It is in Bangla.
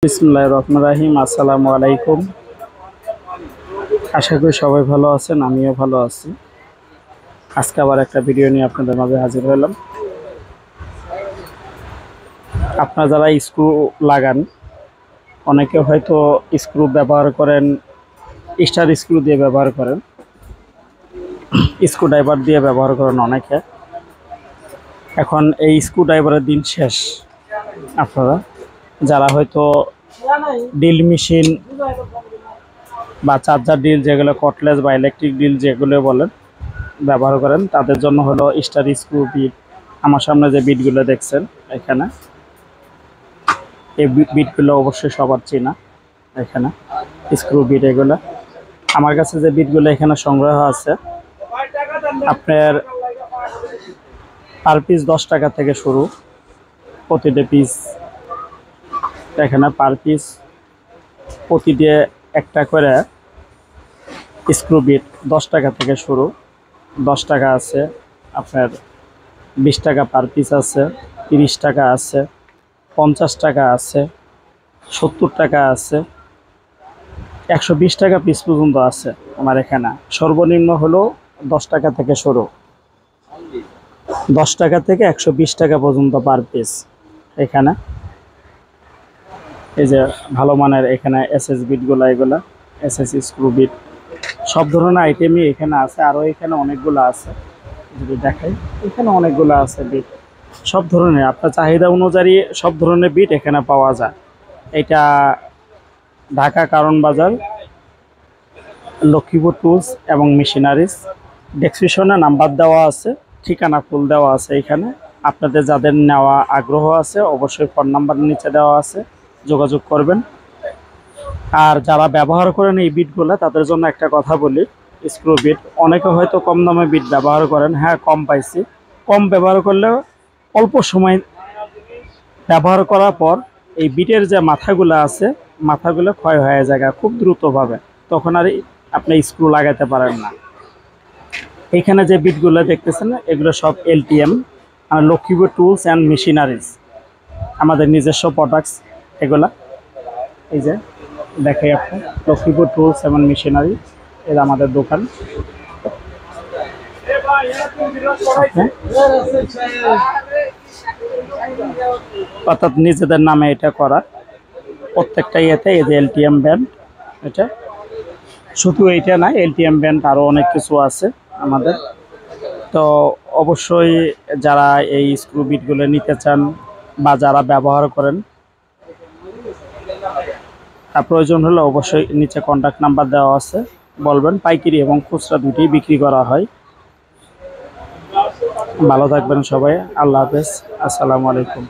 বিসমিল্লাহির রহমানির রহিম। আসসালামু আলাইকুম। আশা করি সবাই ভালো আছেন, আমিও ভালো আছি। আজকে আবার একটা ভিডিও নিয়ে আপনাদের মাঝে হাজির হলাম। আপনারা যারা স্ক্রু লাগান, অনেকে হয়তো স্ক্রু ব্যবহার করেন, স্টার স্ক্রু দিয়ে ব্যবহার করেন, স্ক্রু ড্রাইভার দিয়ে ব্যবহার করেন অনেকে। এখন এই স্ক্রু ড্রাইভারের দিন শেষ। আপনারা যারা হয়তো ড্রিল মেশিন বা চার্জার ড্রিল, যেগুলো কটলেস বা ইলেকট্রিক ড্রিল যেগুলো বলেন, ব্যবহার করেন, তাদের জন্য হলো স্টার স্ক্রু বিট। আমার সামনে যে বিটগুলো দেখছেন এখানে, এই বিটগুলো অবশ্যই সবার চেনা। এখানে স্ক্রু বিট এগুলো। আমার কাছে যে বিটগুলো এখানে সংগ্রহ আছে, আপনার পার পিস 10 টাকা থেকে শুরু। প্রতিটা পিস এখানে পার পিস প্রতিটা একটা করে স্ক্রু বিট 10 টাকা থেকে শুরু। 10 টাকা আছে, আপনার 20 টাকা পার পিস আছে, 30 টাকা আছে, 50 টাকা আছে, 70 টাকা আছে, 120 টাকা পিস পর্যন্ত আছে আমার এখানে। সর্বনিম্ন হলো 10 টাকা থেকে শুরু। 10 টাকা থেকে 120 টাকা পর্যন্ত পার পিস এখানে। এই যে ভালো মানের এখানে এসএস বিটগুলো, এগুলা এসএস স্ক্রু বিট, সব ধরনের আইটেমই এখানে আছে। আরও এখানে অনেকগুলো আছে, যদি দেখাই এখানে অনেকগুলো আছে বিট। সব ধরনের আপনার চাহিদা অনুযায়ী সব ধরনের বিট এখানে পাওয়া যায়। এটা ঢাকা কারণ বাজার, লক্ষ্মীপুর টুলস এবং মেশিনারিজ। ডেসক্রিপশনে নাম্বার দেওয়া আছে, ঠিকানা ফুল দেওয়া আছে এখানে। আপনাদের যাদের নেওয়া আগ্রহ আছে অবশ্যই ফোন নাম্বার নিচে দেওয়া আছে, যোগাযোগ করবেন। আর যারা ব্যবহার করেন এই বিটগুলো, তাদের জন্য একটা কথা বলি, স্ক্রু বিট অনেকে হয়তো কম দামে বিট ব্যবহার করেন। হ্যাঁ, কম পাইছি। কম ব্যবহার করলেও অল্প সময় ব্যবহার করার পর এই বিটের যে মাথাগুলো আছে, মাথাগুলো ক্ষয় হয়ে যায় খুব দ্রুতভাবে, তখন আর আপনি স্ক্রু লাগাতে পারেন না। এখানে যে বিটগুলো দেখতেছেন এগুলো সব এলটিএম, আর লক্ষ্মীপুর টুলস অ্যান্ড মেশিনারিজ, আমাদের নিজস্ব প্রোডাক্টস এগুলা। এই যে দেখাই আপনি, লক্ষ্মীপুর টুলস এবং মেশিনারি, এটা আমাদের দোকান। অর্থাৎ নিজেদের নামে এটা করা, প্রত্যেকটা ইয়েতে এই যে এলটিএম ব্যান্ড। এটা শুধু এইটা না, এলটিএম ব্যান্ড আরও অনেক কিছু আছে আমাদের। তো অবশ্যই যারা এই স্ক্রু বিটগুলো নিতে চান বা যারা ব্যবহার করেন, প্রয়োজন হলে অবশ্যই নিচে কন্ট্যাক্ট নাম্বার দেওয়া আছে, বলবেন। পাইকারি এবং খুচরা দুটোই বিক্রি করা হয়। ভালো থাকবেন সবাই। আল্লাহ হাফেজ। আসসালামু আলাইকুম।